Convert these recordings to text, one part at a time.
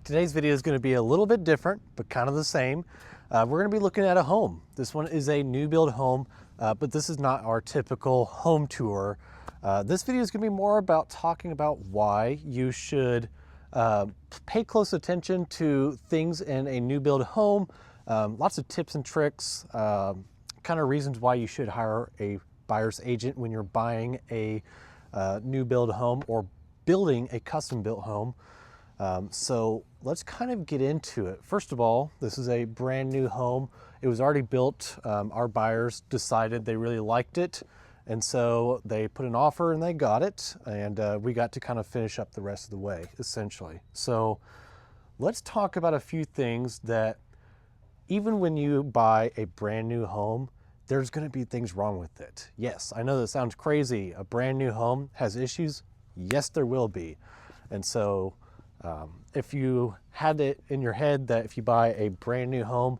Today's video is going to be a little bit different, but kind of the same. We're going to be looking at a home. This one is a new build home, but this is not our typical home tour. This video is going to be more about talking about why you should pay close attention to things in a new build home. Lots of tips and tricks, kind of reasons why you should hire a buyer's agent when you're buying a new build home or building a custom built home. So let's kind of get into it. First of all, this is a brand new home. It was already built. Our buyers decided they really liked it. And so they put an offer and they got it. And we got to kind of finish up the rest of the way, essentially. So let's talk about a few things that even when you buy a brand new home, there's going to be things wrong with it. Yes, I know that sounds crazy. A brand new home has issues. Yes, there will be. And so if you had it in your head that if you buy a brand new home,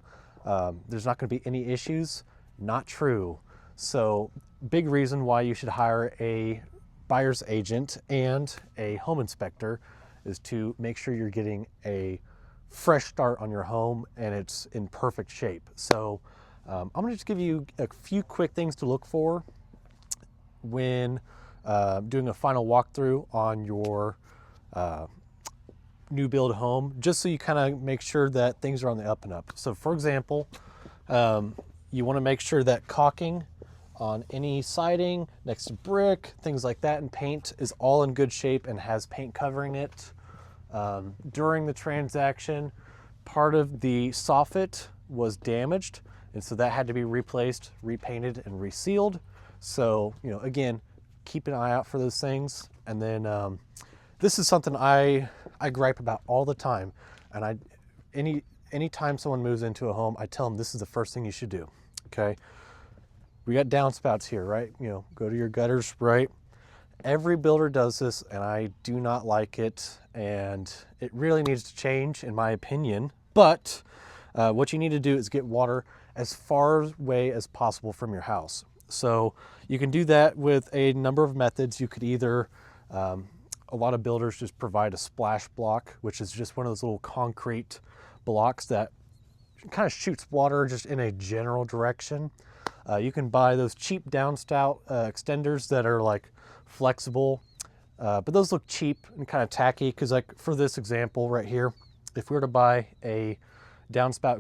there's not going to be any issues, not true. So big reason why you should hire a buyer's agent and a home inspector is to make sure you're getting a fresh start on your home and it's in perfect shape. So I'm going to just give you a few quick things to look for when doing a final walkthrough on your new build home, just so you kind of make sure that things are on the up and up. So for example, you want to make sure that caulking on any siding, next to brick, things like that, and paint is all in good shape and has paint covering it. During the transaction, part of the soffit was damaged, and so that had to be replaced, repainted, and resealed. So, you know, again, keep an eye out for those things. And then this is something I gripe about all the time. And anytime someone moves into a home, I tell them this is the first thing you should do. Okay, we got downspouts here, right? You know, go to your gutters, right? Every builder does this, and I do not like it, and it really needs to change, in my opinion. But what you need to do is get water as far away as possible from your house. So you can do that with a number of methods. You could either, a lot of builders just provide a splash block, which is just one of those little concrete blocks that kind of shoots water just in a general direction. You can buy those cheap downspout extenders that are like flexible, but those look cheap and kind of tacky because, like for this example right here, if we were to buy a downspout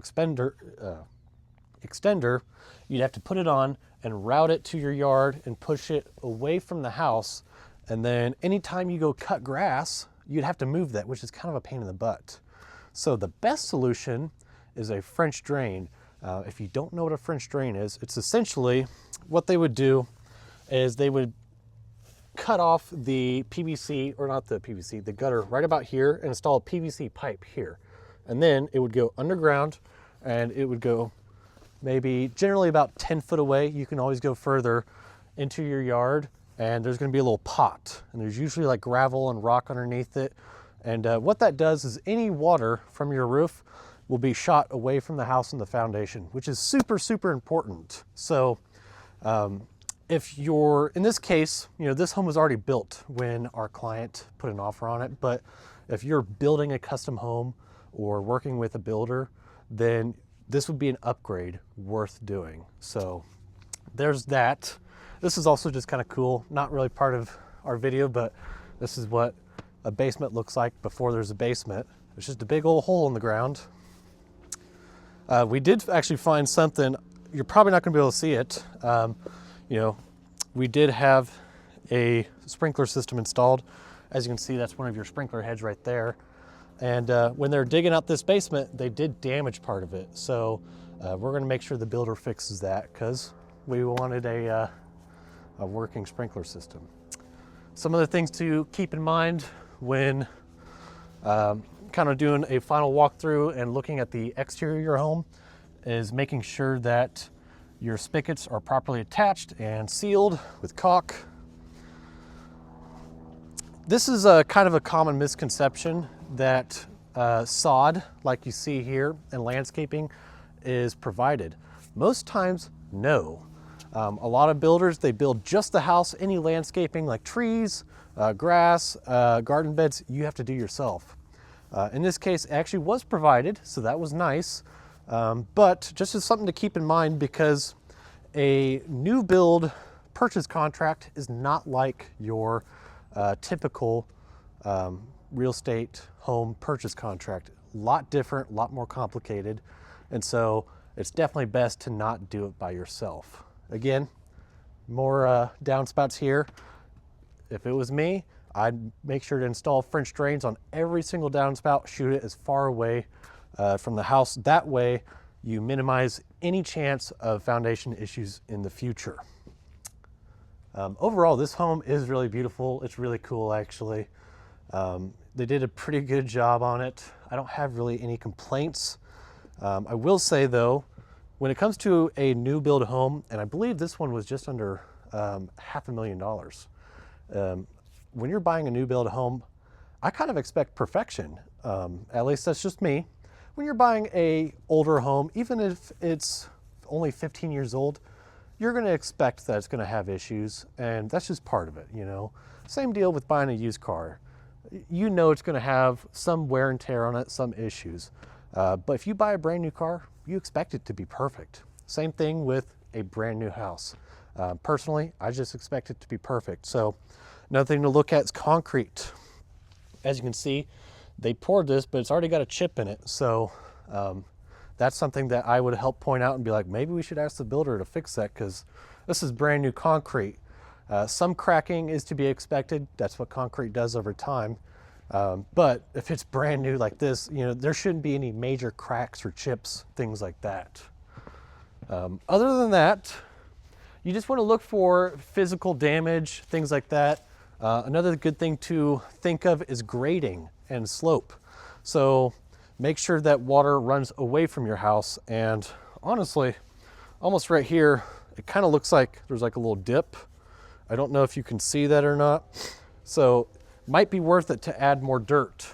extender, you'd have to put it on and route it to your yard and push it away from the house. And then anytime you go cut grass, you'd have to move that, which is kind of a pain in the butt. So the best solution is a French drain. If you don't know what a French drain is, it's essentially what they would do is they would cut off the PVC, or not the PVC, the gutter right about here, and install a PVC pipe here. And then it would go underground and it would go maybe generally about 10 foot away. You can always go further into your yard, and there's going to be a little pot, and there's usually like gravel and rock underneath it. And what that does is any water from your roof will be shot away from the house and the foundation, which is super, super important. So if you're, in this case, you know, this home was already built when our client put an offer on it, but if you're building a custom home or working with a builder, then this would be an upgrade worth doing. So there's that. This is also just kind of cool, not really part of our video, but this is what a basement looks like before there's a basement. It's just a big old hole in the ground. We did actually find something, you're probably not gonna be able to see it. You know, we did have a sprinkler system installed. As you can see, that's one of your sprinkler heads right there. And when they're digging out this basement, they did damage part of it. So we're gonna make sure the builder fixes that because we wanted a working sprinkler system. Some other things to keep in mind when kind of doing a final walkthrough and looking at the exterior of your home is making sure that your spigots are properly attached and sealed with caulk. This is a kind of a common misconception that sod, like you see here, and landscaping is provided. Most times, no. A lot of builders, they build just the house. Any landscaping like trees, grass, garden beds, you have to do yourself. In this case, it actually was provided, so that was nice. But just as something to keep in mind, because a new build purchase contract is not like your typical real estate home purchase contract. A lot different, a lot more complicated. And so it's definitely best to not do it by yourself. Again, more downspouts here. If it was me, I'd make sure to install French drains on every single downspout, shoot it as far away from the house. That way you minimize any chance of foundation issues in the future. Overall, this home is really beautiful. It's really cool, actually. They did a pretty good job on it. I don't have really any complaints. I will say though, when it comes to a new build home, and I believe this one was just under $500,000. When you're buying a new build home, I kind of expect perfection. At least that's just me. When you're buying a older home, even if it's only 15 years old, you're going to expect that it's going to have issues, and that's just part of it, you know. Same deal with buying a used car. You know it's going to have some wear and tear on it, some issues. But if you buy a brand new car, you expect it to be perfect. Same thing with a brand new house. Personally, I just expect it to be perfect. So another thing to look at is concrete. As you can see, they poured this, but it's already got a chip in it. So that's something that I would help point out and be like, maybe we should ask the builder to fix that, because this is brand new concrete. Some cracking is to be expected. That's what concrete does over time. But if it's brand new like this, you know, there shouldn't be any major cracks or chips, things like that. Other than that, you just want to look for physical damage, things like that. Another good thing to think of is grading and slope. So make sure that water runs away from your house. And honestly, almost right here, it kind of looks like there's like a little dip. I don't know if you can see that or not. So might be worth it to add more dirt,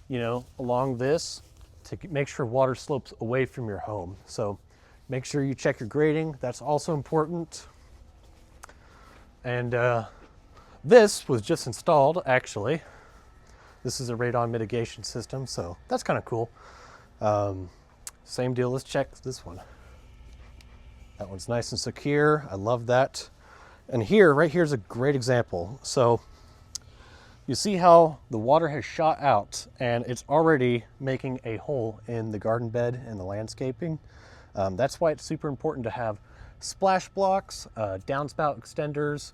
you know, along this to make sure water slopes away from your home. So make sure you check your grading. That's also important. And this was just installed, actually. This is a radon mitigation system, so that's kind of cool. Same deal, let's check this one. That one's nice and secure. I love that. And here, right here is a great example. So you see how the water has shot out and it's already making a hole in the garden bed and the landscaping. That's why it's super important to have splash blocks, downspout extenders,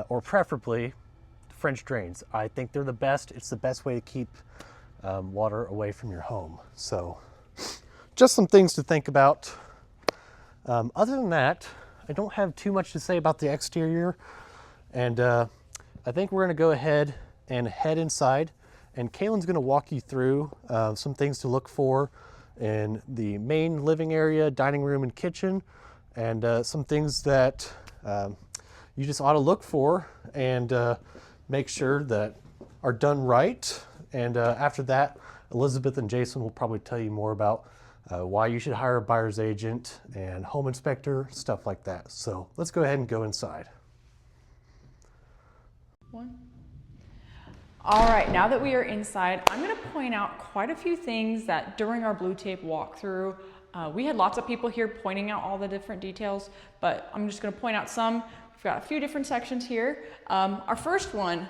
or preferably French drains. I think they're the best. It's the best way to keep water away from your home. So just some things to think about. Other than that, I don't have too much to say about the exterior. And I think we're gonna go ahead and head inside, and Kaylin's gonna walk you through some things to look for in the main living area, dining room, and kitchen, and some things that you just ought to look for and make sure that are done right. And after that, Elizabeth and Jason will probably tell you more about why you should hire a buyer's agent and home inspector, stuff like that. So let's go ahead and go inside. All right, now that we are inside, I'm gonna point out quite a few things that during our blue tape walkthrough, we had lots of people here pointing out all the different details, but I'm just gonna point out some. We've got a few different sections here. Our first one,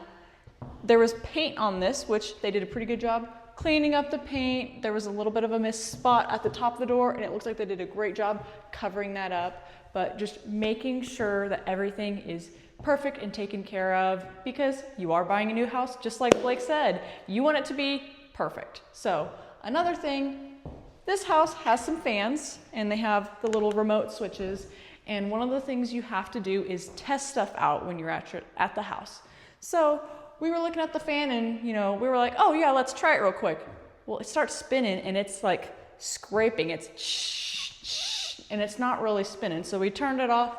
there was paint on this, which they did a pretty good job cleaning up the paint. There was a little bit of a missed spot at the top of the door, and it looks like they did a great job covering that up, but just making sure that everything is perfect and taken care of, because you are buying a new house, just like Blake said, you want it to be perfect. So another thing, this house has some fans and they have the little remote switches. And one of the things you have to do is test stuff out when you're at the house. So we were looking at the fan and, you know, we were like, oh yeah, let's try it real quick. Well, it starts spinning and it's like scraping. It's shh, and it's not really spinning. So we turned it off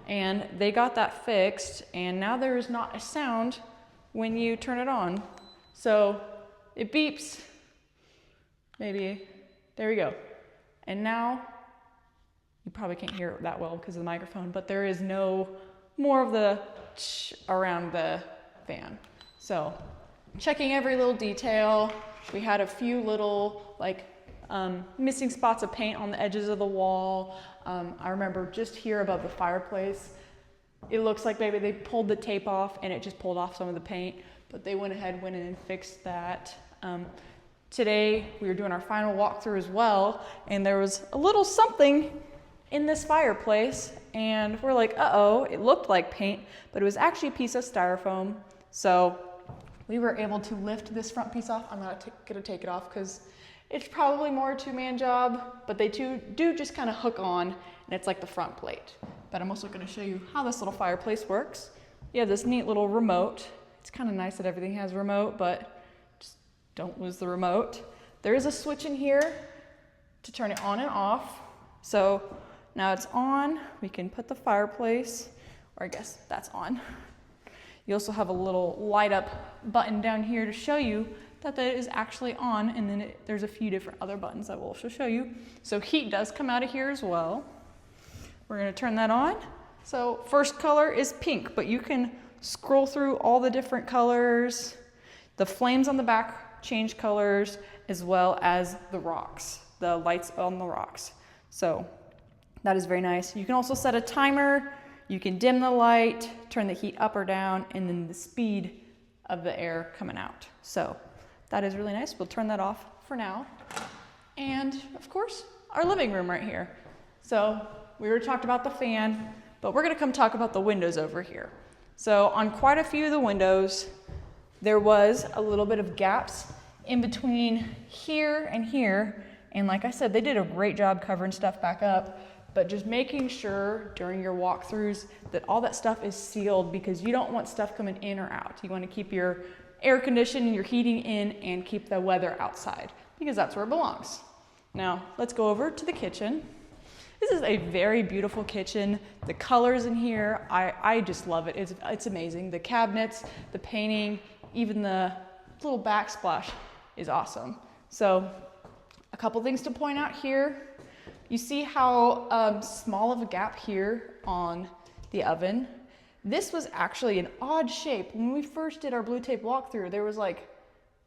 and they got that fixed. And now there is not a sound when you turn it on. So it beeps. Maybe, there we go. And now, you probably can't hear it that well because of the microphone, but there is no more of the around the fan. So checking every little detail, We had a few little like missing spots of paint on the edges of the wall. I remember just here above the fireplace, it looks like maybe they pulled the tape off and it just pulled off some of the paint, but they went in and fixed that. Today we were doing our final walkthrough as well, and there was a little something in this fireplace, and we're like, uh-oh, it looked like paint, but it was actually a piece of styrofoam. So we were able to lift this front piece off. I'm not gonna take it off because it's probably more a two-man job, but they do just kind of hook on, and it's like the front plate. But I'm also gonna show you how this little fireplace works. You have this neat little remote. It's kind of nice that everything has a remote, but just don't lose the remote. There is a switch in here to turn it on and off. So now it's on, we can put the fireplace, or I guess that's on. You also have a little light up button down here to show you that is actually on, and then there's a few different other buttons that will also show you. So heat does come out of here as well. We're gonna turn that on. So first color is pink, but you can scroll through all the different colors. The flames on the back change colors, as well as the rocks, the lights on the rocks. So that is very nice. You can also set a timer. You can dim the light, turn the heat up or down, and then the speed of the air coming out. So that is really nice. We'll turn that off for now. And of course, our living room right here. So we already talked about the fan, but we're gonna come talk about the windows over here. So on quite a few of the windows, there was a little bit of gaps in between here and here. And like I said, they did a great job covering stuff back up, but just making sure during your walkthroughs that all that stuff is sealed, because you don't want stuff coming in or out. You want to keep your air conditioning, your heating in, and keep the weather outside, because that's where it belongs. Now, let's go over to the kitchen. This is a very beautiful kitchen. The colors in here, I just love it. It's amazing. The cabinets, the painting, even the little backsplash is awesome. So a couple things to point out here. You see how small of a gap here on the oven? This was actually an odd shape. When we first did our blue tape walkthrough, there was like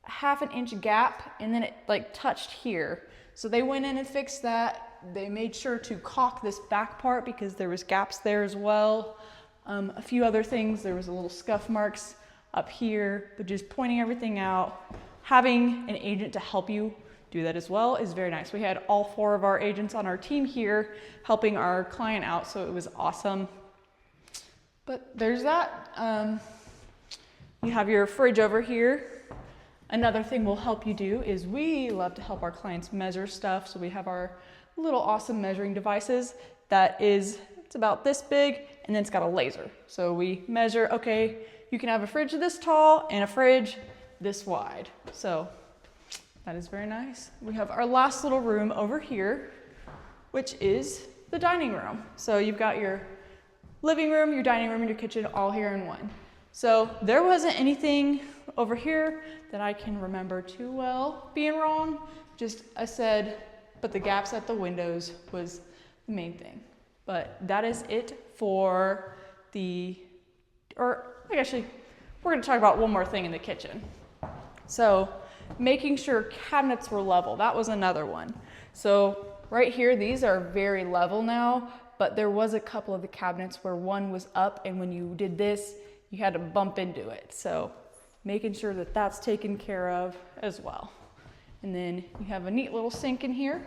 a ½ an inch gap, and then it like touched here. So they went in and fixed that. They made sure to caulk this back part because there was gaps there as well. A few other things, there was a little scuff marks up here, but just pointing everything out. Having an agent to help you do that as well is very nice. We had all 4 of our agents on our team here helping our client out, so it was awesome. But there's that. You have your fridge over here. Another thing we'll help you do is we love to help our clients measure stuff. So we have our little awesome measuring devices it's about this big, and then it's got a laser. So we measure, okay, you can have a fridge this tall and a fridge this wide. So that is very nice. We have our last little room over here, which is the dining room. So you've got your living room, your dining room, and your kitchen all here in one. So there wasn't anything over here that I can remember too well being wrong. Just I said, but the gaps at the windows was the main thing. But that is it for actually, we're gonna talk about one more thing in the kitchen. So making sure cabinets were level, that was another one. So right here, these are very level now, but there was a couple of the cabinets where one was up, and when you did this, you had to bump into it. So making sure that that's taken care of as well. And then you have a neat little sink in here.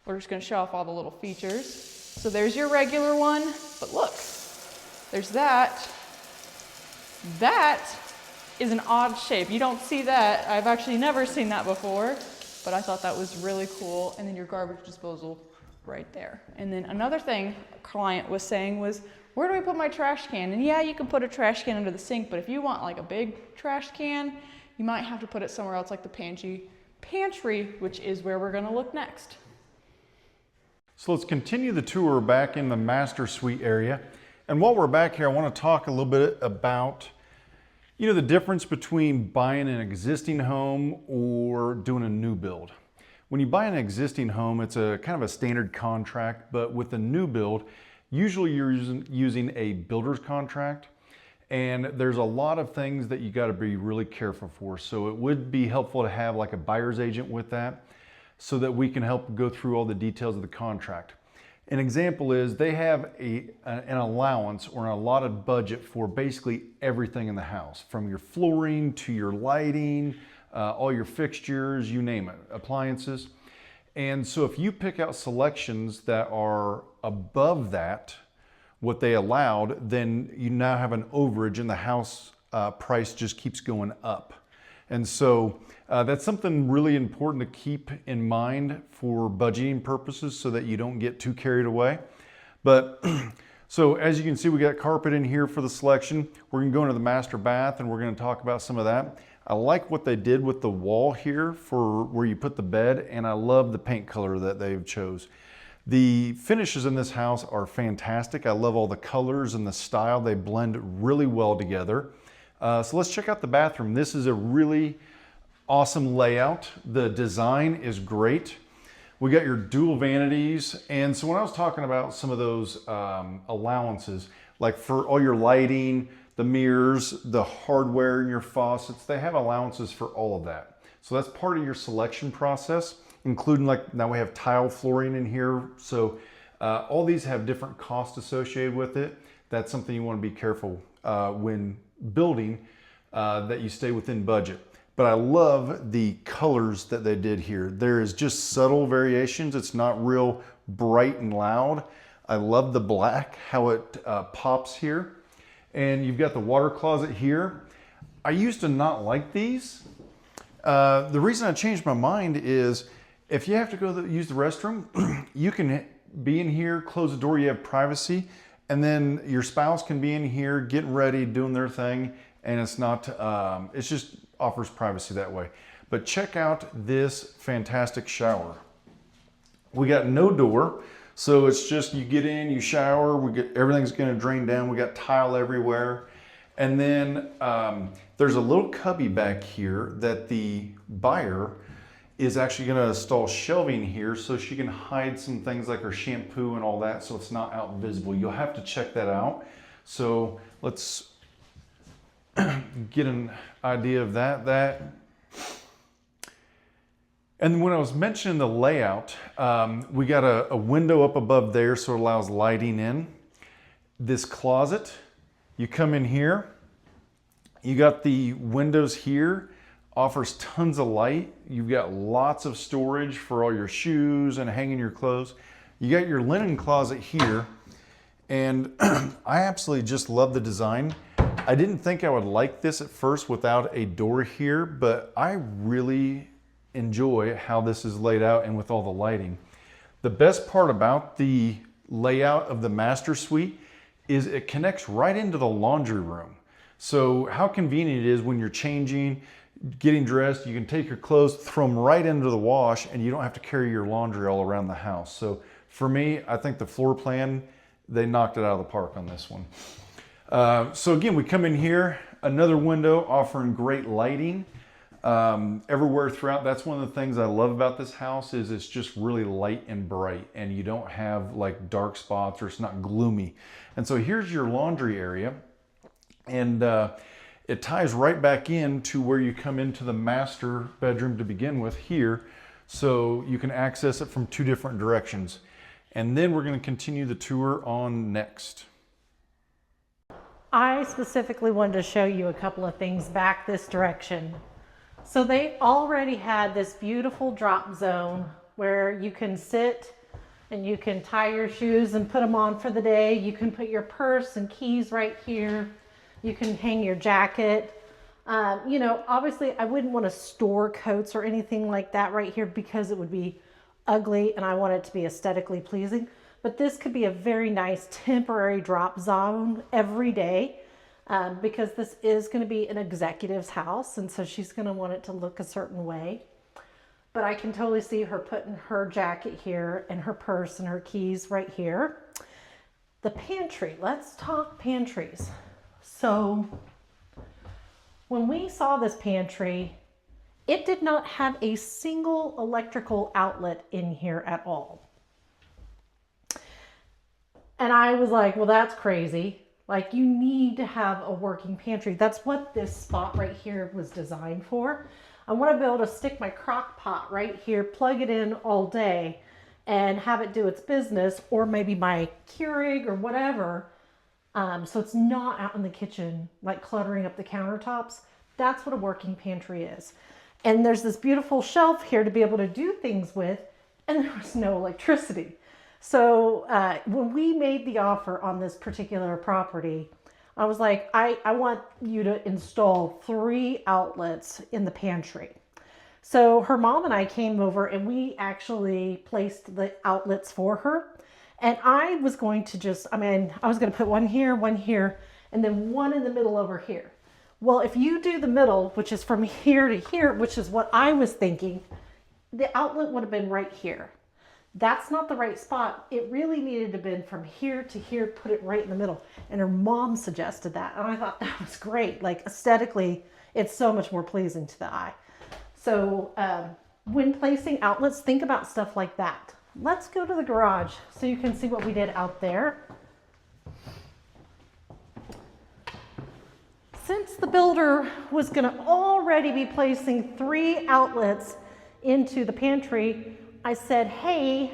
We're just gonna show off all the little features. So there's your regular one, but look, there's that. That is an odd shape. You don't see that. I've actually never seen that before, but I thought that was really cool. And then your garbage disposal right there. And then another thing a client was saying was, where do I put my trash can? And yeah, you can put a trash can under the sink, but if you want like a big trash can, you might have to put it somewhere else, like the pantry, which is where we're gonna look next. So let's continue the tour back in the master suite area. And while we're back here, I want to talk a little bit about, the difference between buying an existing home or doing a new build. When you buy an existing home, it's a kind of a standard contract, but with a new build, usually you're using a builder's contract. And there's a lot of things that you got to be really careful for. So it would be helpful to have like a buyer's agent with that so that we can help go through all the details of the contract. An example is they have an allowance or an allotted budget for basically everything in the house, from your flooring to your lighting, all your fixtures, you name it, appliances. And so if you pick out selections that are above that, what they allowed, then you now have an overage and the house price just keeps going up. And so that's something really important to keep in mind for budgeting purposes so that you don't get too carried away. But so as you can see, we got carpet in here for the selection. We're gonna go into the master bath and we're gonna talk about some of that. I like what they did with the wall here for where you put the bed, and I love the paint color that they've chose. The finishes in this house are fantastic. I love all the colors and the style. They blend really well together. So let's check out the bathroom. This is a really awesome layout. The design is great. We got your dual vanities. And so when I was talking about some of those allowances, like for all your lighting, the mirrors, the hardware in your faucets, they have allowances for all of that. So that's part of your selection process, including like now we have tile flooring in here. So all these have different costs associated with it. That's something you want to be careful when building, that you stay within budget. But I love the colors that they did here. There is just subtle variations. It's not real bright and loud. I love the black, how it pops here. And you've got the water closet here. I used to not like these. The reason I changed my mind is if you have to go use the restroom, you can be in here, close the door, you have privacy, and then your spouse can be in here getting ready, doing their thing, and it's not, it just offers privacy that way. But check out this fantastic shower. We got no door, so it's just you get in, you shower, everything's gonna drain down, we got tile everywhere. And then there's a little cubby back here that the buyer is actually going to install shelving here so she can hide some things like her shampoo and all that so it's not out visible. You'll have to check that out. So let's get an idea of that. And when I was mentioning the layout, we got a window up above there so it allows lighting in. This closet, you come in here, you got the windows here, offers tons of light. You've got lots of storage for all your shoes and hanging your clothes. You got your linen closet here, and I absolutely just love the design. I didn't think I would like this at first without a door here, but I really enjoy how this is laid out and with all the lighting. The best part about the layout of the master suite is it connects right into the laundry room. So how convenient it is when you're changing, getting dressed, you can take your clothes, throw them right into the wash, and you don't have to carry your laundry all around the house. So for me, I think the floor plan, they knocked it out of the park on this one. So again, we come in here, another window offering great lighting everywhere throughout. That's one of the things I love about this house is it's just really light and bright, and you don't have like dark spots or it's not gloomy. And so here's your laundry area, and it ties right back into where you come into the master bedroom to begin with here, so you can access it from two different directions. And then we're going to continue the tour on next. I specifically wanted to show you a couple of things back this direction. So they already had this beautiful drop zone where you can sit and you can tie your shoes and put them on for the day. You can put your purse and keys right here. You can hang your jacket. You know, obviously I wouldn't want to store coats or anything like that right here because it would be ugly and I want it to be aesthetically pleasing. But this could be a very nice temporary drop zone every day because this is going to be an executive's house, and so she's going to want it to look a certain way. But I can totally see her putting her jacket here and her purse and her keys right here. The pantry, let's talk pantries. So when we saw this pantry, it did not have a single electrical outlet in here at all. And I was like, well, that's crazy. Like, you need to have a working pantry. That's what this spot right here was designed for. I want to be able to stick my crock pot right here, plug it in all day, and have it do its business, or maybe my Keurig or whatever. So it's not out in the kitchen, like cluttering up the countertops. That's what a working pantry is. And there's this beautiful shelf here to be able to do things with, and there was no electricity. So when we made the offer on this particular property, I was like, I want you to install 3 outlets in the pantry. So her mom and I came over and we actually placed the outlets for her. And I was going to just, I was going to put one here, and then one in the middle over here. Well, if you do the middle, which is from here to here, which is what I was thinking, the outlet would have been right here. That's not the right spot. It really needed to have been from here to here, put it right in the middle. And her mom suggested that. And I thought that was great. Like, aesthetically, it's so much more pleasing to the eye. So when placing outlets, think about stuff like that. Let's go to the garage so you can see what we did out there. Since the builder was going to already be placing 3 outlets into the pantry, I said, hey,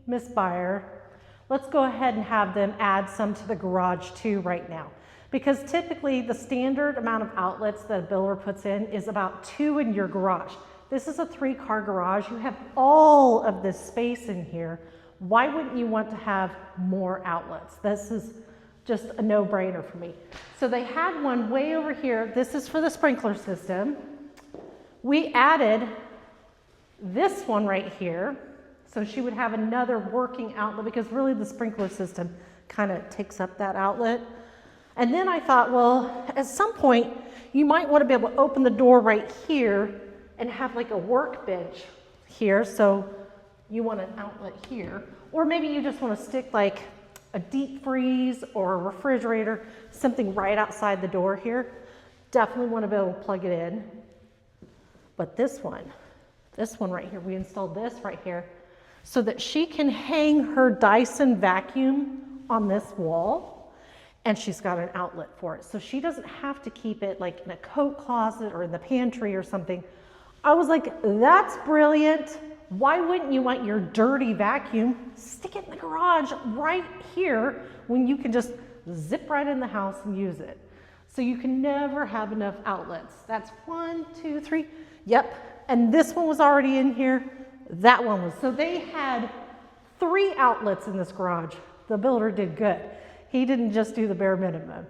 Miss Buyer, let's go ahead and have them add some to the garage too right now. Because typically the standard amount of outlets that a builder puts in is about 2 in your garage. This is a 3-car garage. You have all of this space in here. Why wouldn't you want to have more outlets? This is just a no-brainer for me. So they had one way over here. This is for the sprinkler system. We added this one right here. So she would have another working outlet, because really the sprinkler system kind of takes up that outlet. And then I thought, well, at some point you might want to be able to open the door right here and have like a workbench here. So you want an outlet here, or maybe you just want to stick like a deep freeze or a refrigerator, something right outside the door here. Definitely want to be able to plug it in. But this one right here, we installed this right here so that she can hang her Dyson vacuum on this wall, and she's got an outlet for it. So she doesn't have to keep it like in a coat closet or in the pantry or something. I was like, that's brilliant. Why wouldn't you want your dirty vacuum, stick it in the garage right here when you can just zip right in the house and use it? So you can never have enough outlets. That's 1, 2, 3. Yep. And this one was already in here. That one was. So they had 3 outlets in this garage. The builder did good. He didn't just do the bare minimum.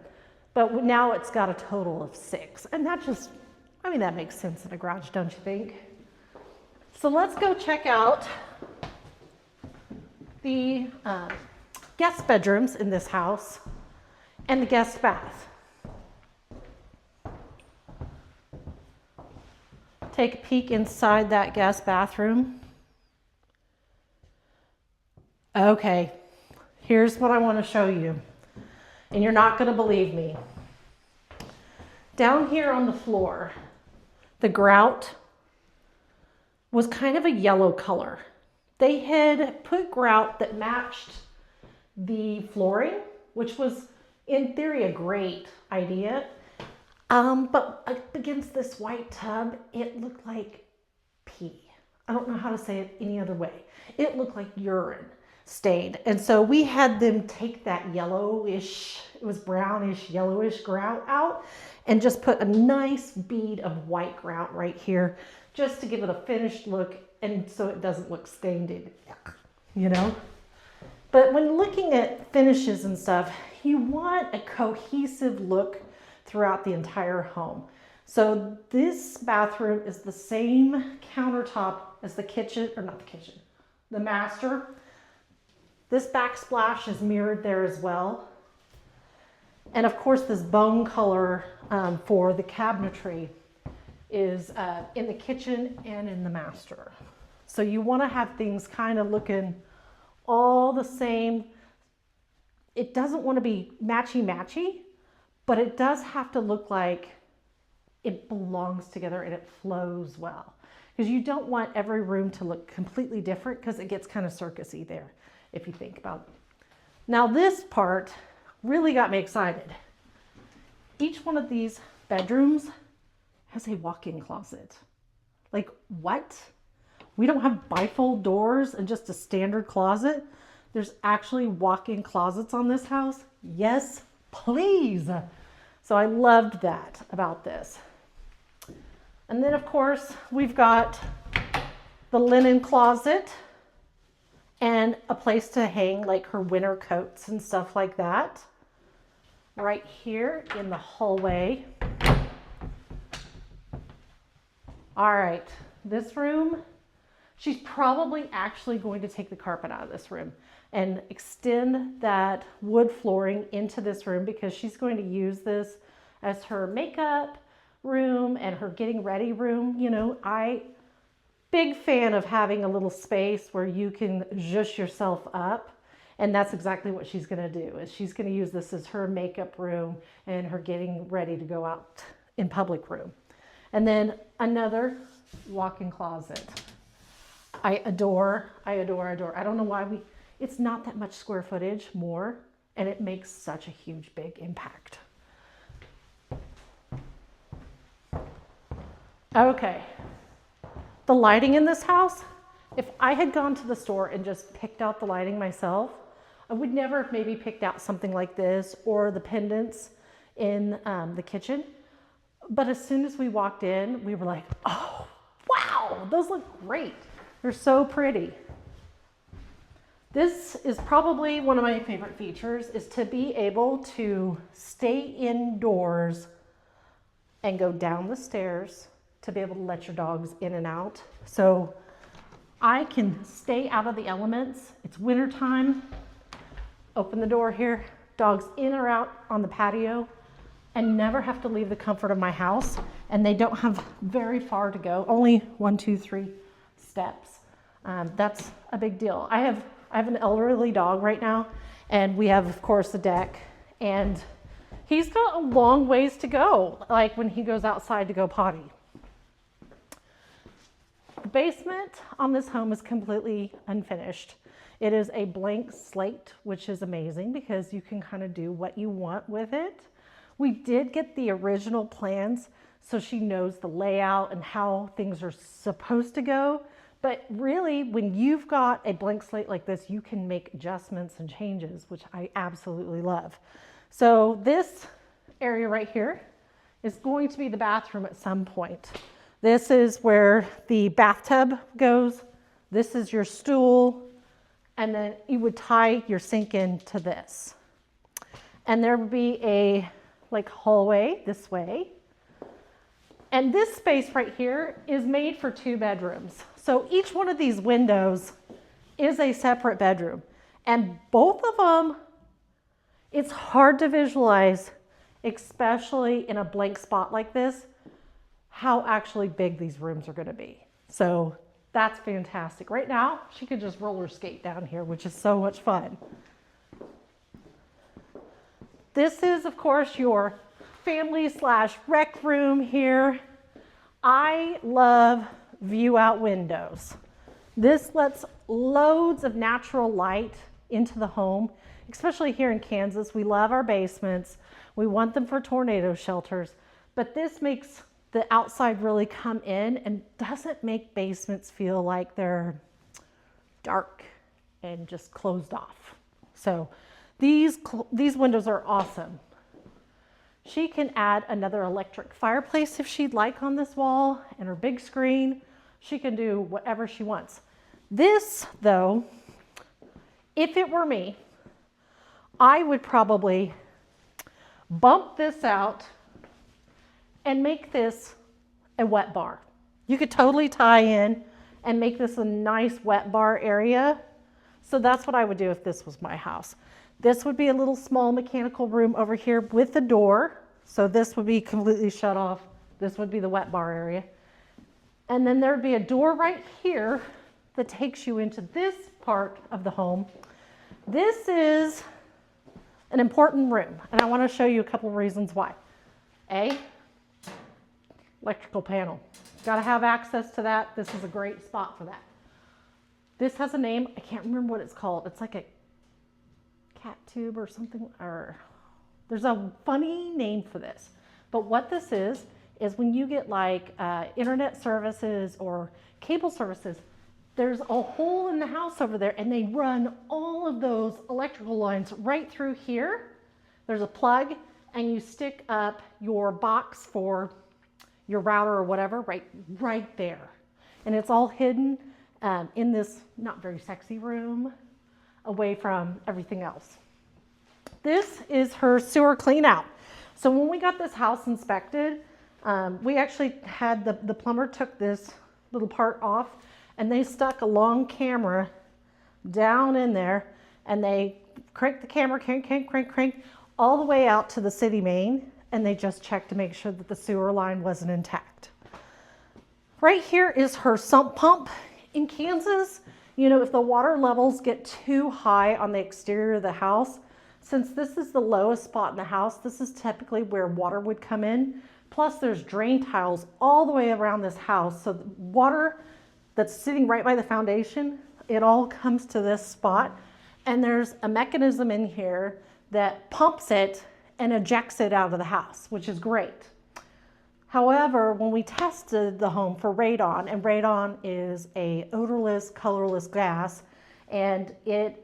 But now it's got a total of 6. And that just, that makes sense in a garage, don't you think? So let's go check out the guest bedrooms in this house and the guest bath. Take a peek inside that guest bathroom. Okay, here's what I want to show you, and you're not going to believe me. Down here on the floor, the grout was kind of a yellow color. They had put grout that matched the flooring, which was in theory a great idea. But up against this white tub, it looked like pee. I don't know how to say it any other way. It looked like urine stained. And so we had them take that yellowish, it was brownish, yellowish grout out, and just put a nice bead of white grout right here, just to give it a finished look, and so it doesn't look stained, But when looking at finishes and stuff, you want a cohesive look throughout the entire home. So this bathroom is the same countertop as the kitchen, or not the kitchen, the master. This backsplash is mirrored there as well. And of course, this bone color for the cabinetry is in the kitchen and in the master. So you want to have things kind of looking all the same. It doesn't want to be matchy-matchy, but it does have to look like it belongs together and it flows well. Because you don't want every room to look completely different, because it gets kind of circusy there, if you think about it. Now this part really got me excited. Each one of these bedrooms has a walk-in closet. Like, what? We don't have bifold doors and just a standard closet. There's actually walk-in closets on this house. Yes, please. So I loved that about this. And then of course, we've got the linen closet and a place to hang like her winter coats and stuff like that. Right here in the hallway. All right, this room, she's probably actually going to take the carpet out of this room and extend that wood flooring into this room because she's going to use this as her makeup room and her getting ready room. You know, big fan of having a little space where you can zhuzh yourself up. And that's exactly what she's gonna do, is she's gonna use this as her makeup room and her getting ready to go out in public room. And then another walk-in closet. I adore. I don't know why it's not that much square footage more, and it makes such a huge, big impact. Okay, the lighting in this house, if I had gone to the store and just picked out the lighting myself, I would never have maybe picked out something like this or the pendants in the kitchen. But as soon as we walked in, we were like, oh, wow, those look great. They're so pretty. This is probably one of my favorite features, is to be able to stay indoors and go down the stairs to be able to let your dogs in and out. So I can stay out of the elements. It's winter time. Open the door here, dogs in or out on the patio, and never have to leave the comfort of my house. And they don't have very far to go, only 1, 2, 3 steps. That's a big deal. I have an elderly dog right now, and we have, of course, a deck, and he's got a long ways to go, like when he goes outside to go potty. The basement on this home is completely unfinished. It is a blank slate, which is amazing because you can kind of do what you want with it. We did get the original plans, so she knows the layout and how things are supposed to go. But really, when you've got a blank slate like this, you can make adjustments and changes, which I absolutely love. So this area right here is going to be the bathroom at some point. This is where the bathtub goes. This is your stool. And then you would tie your sink into this. And there would be a hallway this way. And this space right here is made for 2 bedrooms. So each one of these windows is a separate bedroom. And both of them, it's hard to visualize, especially in a blank spot like this, how actually big these rooms are gonna be. So that's fantastic. Right now, she could just roller skate down here, which is so much fun. This is, of course, your family/rec room here. I love view out windows. This lets loads of natural light into the home, especially here in Kansas. We love our basements. We want them for tornado shelters, but this makes the outside really come in and doesn't make basements feel like they're dark and just closed off. So these windows are awesome. She can add another electric fireplace if she'd like on this wall, and her big screen. She can do whatever she wants. This, though, if it were me, I would probably bump this out and make this a wet bar. You could totally tie in and make this a nice wet bar area. So that's what I would do if this was my house. This would be a little small mechanical room over here with a door. So this would be completely shut off. This would be the wet bar area. And then there would be a door right here that takes you into this part of the home. This is an important room, and I want to show you a couple of reasons why. Electrical panel. Got to have access to that. This is a great spot for that. This has a name. I can't remember what it's called. It's like a cat tube or something, or There's a funny name for this, but what this is when you get like internet services or cable services, there's a hole in the house over there and they run all of those electrical lines right through here. There's a plug and you stick up your box for your router or whatever right there. And it's all hidden in this not very sexy room away from everything else. This is her sewer clean out. So when we got this house inspected, we actually had the plumber took this little part off and they stuck a long camera down in there and they cranked the camera, crank, all the way out to the city main, and they just checked to make sure that the sewer line wasn't intact. Right here is her sump pump. In Kansas, you know, if the water levels get too high on the exterior of the house, since this is the lowest spot in the house, this is typically where water would come in. Plus there's drain tiles all the way around this house. So the water that's sitting right by the foundation, it all comes to this spot. And there's a mechanism in here that pumps it and ejects it out of the house, which is great. However, when we tested the home for radon, and radon is a odorless, colorless gas, and it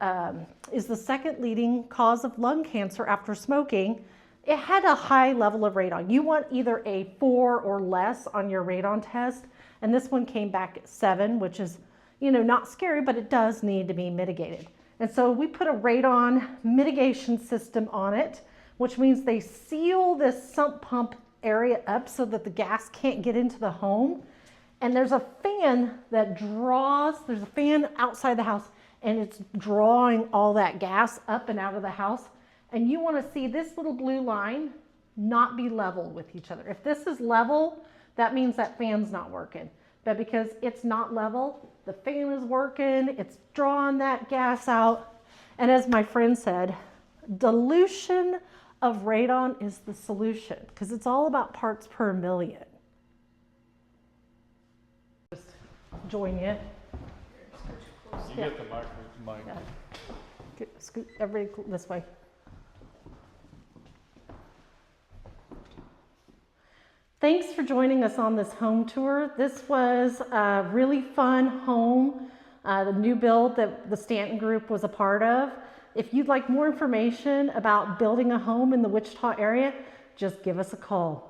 is the second leading cause of lung cancer after smoking, it had a high level of radon. You want either a 4 or less on your radon test, and this one came back at 7, which is, you know, not scary, but it does need to be mitigated. And so we put a radon mitigation system on it, which means they seal this sump pump area up so that the gas can't get into the home. And there's a fan that there's a fan outside the house and it's drawing all that gas up and out of the house. And you want to see this little blue line not be level with each other. If this is level, that means that fan's not working. But because it's not level, the fan is working, it's drawing that gas out. And as my friend said, dilution of radon is the solution because it's all about parts per million. Just join you. You get the mic. Yeah. Scoot everybody this way. Thanks for joining us on this home tour. This was a really fun home, the new build that the Stanton Group was a part of. If you'd like more information about building a home in the Wichita area, just give us a call.